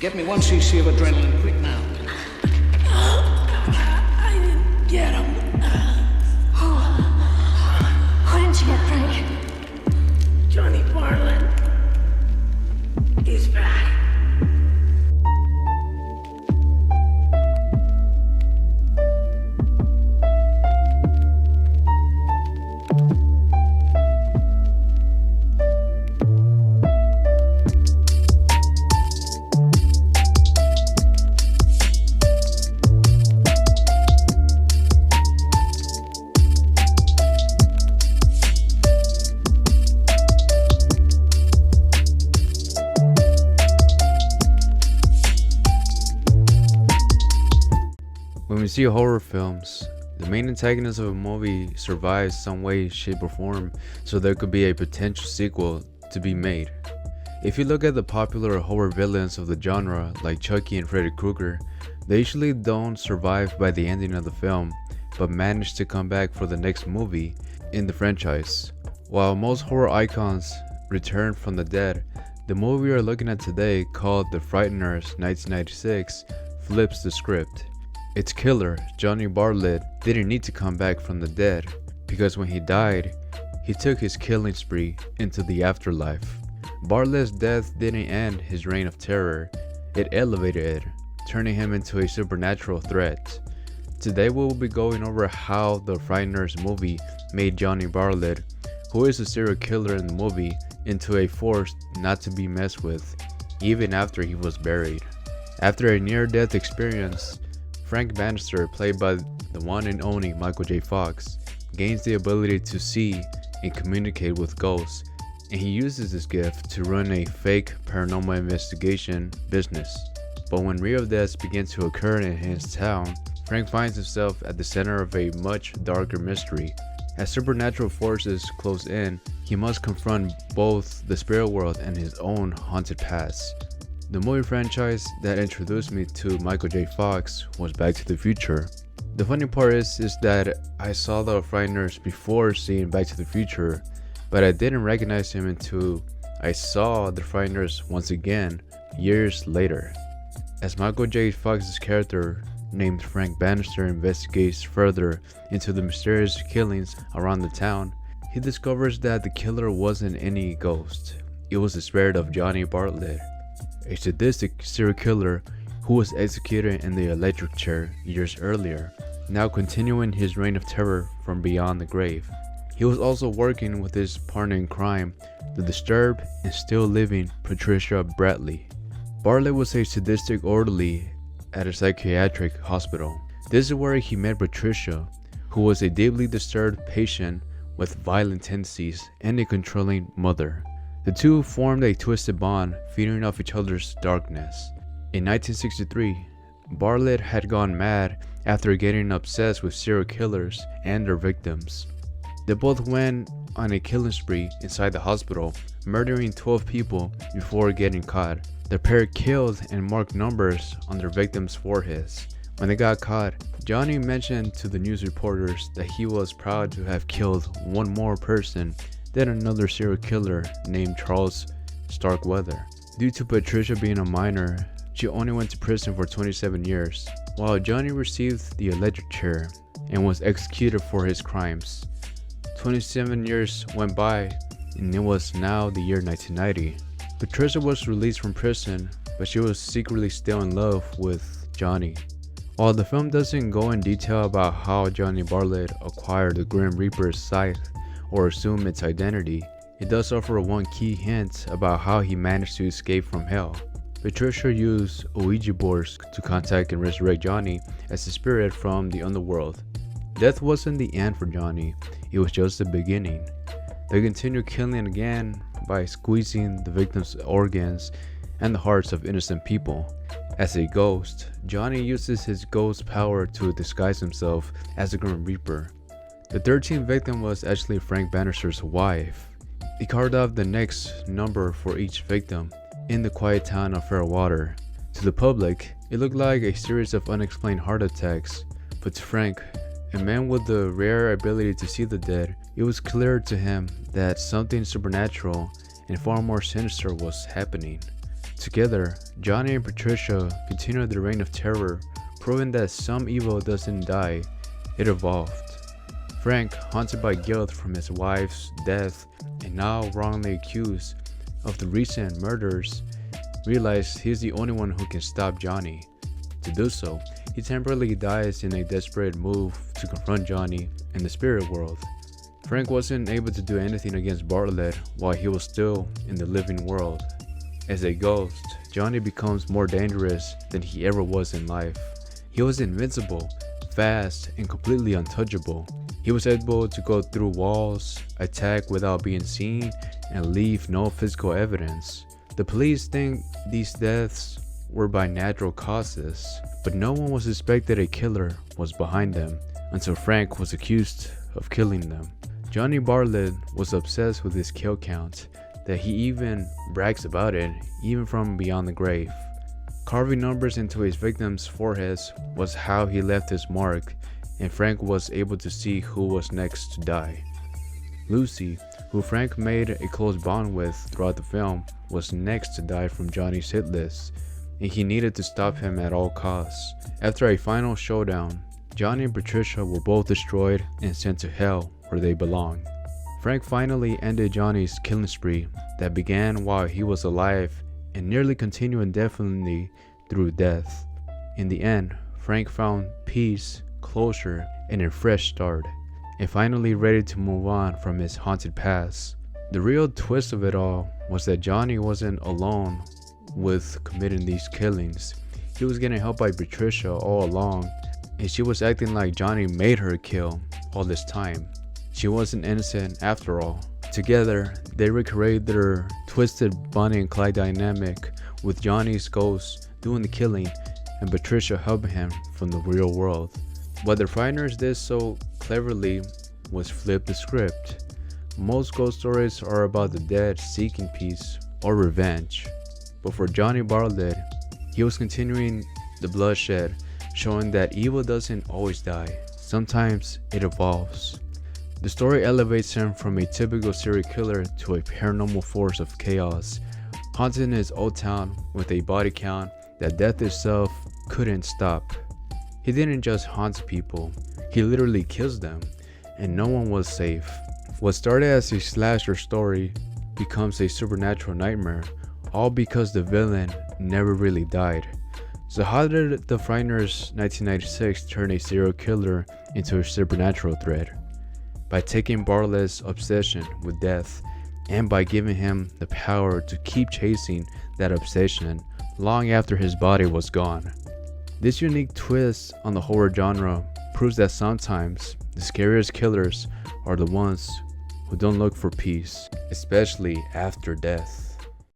Get me 1 cc of adrenaline, quick now. I didn't get him. Who didn't you get, Frank? Johnny Bartlett. He's back. When we see horror films, the main antagonist of a movie survives some way, shape, or form, so there could be a potential sequel to be made. If you look at the popular horror villains of the genre, like Chucky and Freddy Krueger, they usually don't survive by the ending of the film, but manage to come back for the next movie in the franchise. While most horror icons return from the dead, the movie we are looking at today, called The Frighteners 1996, flips the script. Its killer, Johnny Bartlett, didn't need to come back from the dead, because when he died, he took his killing spree into the afterlife. Bartlett's death didn't end his reign of terror, it elevated it, turning him into a supernatural threat. Today we will be going over how the Frighteners movie made Johnny Bartlett, who is a serial killer in the movie, into a force not to be messed with, even after he was buried. After a near-death experience, Frank Bannister, played by the one and only Michael J. Fox, gains the ability to see and communicate with ghosts, and he uses this gift to run a fake paranormal investigation business. But when real deaths begin to occur in his town, Frank finds himself at the center of a much darker mystery. As supernatural forces close in, he must confront both the spirit world and his own haunted past. The movie franchise that introduced me to Michael J. Fox was Back to the Future. The funny part is that I saw the Frighteners before seeing Back to the Future, but I didn't recognize him until I saw the Frighteners once again years later. As Michael J. Fox's character, named Frank Bannister, investigates further into the mysterious killings around the town, he discovers that the killer wasn't any ghost. It was the spirit of Johnny Bartlett, a sadistic serial killer who was executed in the electric chair years earlier, now continuing his reign of terror from beyond the grave. He was also working with his partner in crime, the disturbed and still living Patricia Bradley. Bartlett was a sadistic orderly at a psychiatric hospital. This is where he met Patricia, who was a deeply disturbed patient with violent tendencies and a controlling mother. The two formed a twisted bond, feeding off each other's darkness. In 1963, Bartlett had gone mad after getting obsessed with serial killers and their victims. They both went on a killing spree inside the hospital, murdering 12 people before getting caught. The pair killed and marked numbers on their victims' foreheads. When they got caught, Johnny mentioned to the news reporters that he was proud to have killed one more person than another serial killer named Charles Starkweather. Due to Patricia being a minor, she only went to prison for 27 years, while Johnny received the electric chair and was executed for his crimes. 27 years went by, and it was now the year 1990. Patricia was released from prison, but she was secretly still in love with Johnny. While the film doesn't go in detail about how Johnny Bartlett acquired the Grim Reaper's scythe or assume its identity, it does offer one key hint about how he managed to escape from hell. Patricia used Ouija boards to contact and resurrect Johnny as a spirit from the underworld. Death wasn't the end for Johnny, it was just the beginning. They continued killing again by squeezing the victims' organs and the hearts of innocent people. As a ghost, Johnny uses his ghost power to disguise himself as the Grim Reaper. The 13th victim was actually Frank Bannister's wife. He carved out the next number for each victim in the quiet town of Fairwater. To the public, it looked like a series of unexplained heart attacks, but to Frank, a man with the rare ability to see the dead, it was clear to him that something supernatural and far more sinister was happening. Together, Johnny and Patricia continue their reign of terror, proving that some evil doesn't die, it evolved. Frank, haunted by guilt from his wife's death and now wrongly accused of the recent murders, realizes he's the only one who can stop Johnny. To do so, he temporarily dies in a desperate move to confront Johnny in the spirit world. Frank wasn't able to do anything against Bartlett while he was still in the living world. As a ghost, Johnny becomes more dangerous than he ever was in life. He was invincible, fast, and completely untouchable. He was able to go through walls, attack without being seen, and leave no physical evidence. The police think these deaths were by natural causes, but no one was suspected a killer was behind them until Frank was accused of killing them. Johnny Bartlett was obsessed with his kill count, that he even brags about it, even from beyond the grave. Carving numbers into his victims' foreheads was how he left his mark, and Frank was able to see who was next to die. Lucy, who Frank made a close bond with throughout the film, was next to die from Johnny's hit list, and he needed to stop him at all costs. After a final showdown, Johnny and Patricia were both destroyed and sent to hell where they belong. Frank finally ended Johnny's killing spree that began while he was alive and nearly continued indefinitely through death. In the end, Frank found peace, closure, and a fresh start, and finally ready to move on from his haunted past. The real twist of it all was that Johnny wasn't alone with committing these killings. He was getting help by Patricia all along, and she was acting like Johnny made her kill all this time. She wasn't innocent after all. Together, they recreated their twisted Bonnie and Clyde dynamic, with Johnny's ghost doing the killing and Patricia helping him from the real world. What the Frighteners did so cleverly was flip the script. Most ghost stories are about the dead seeking peace or revenge, but for Johnny Bartlett, he was continuing the bloodshed, showing that evil doesn't always die. Sometimes it evolves. The story elevates him from a typical serial killer to a paranormal force of chaos, haunting his old town with a body count that death itself couldn't stop. He didn't just haunt people, he literally kills them, and no one was safe. What started as a slasher story becomes a supernatural nightmare, all because the villain never really died. So how did the Frighteners 1996 turn a serial killer into a supernatural threat? By taking Bartlett's obsession with death and by giving him the power to keep chasing that obsession long after his body was gone. This unique twist on the horror genre proves that sometimes the scariest killers are the ones who don't look for peace, especially after death.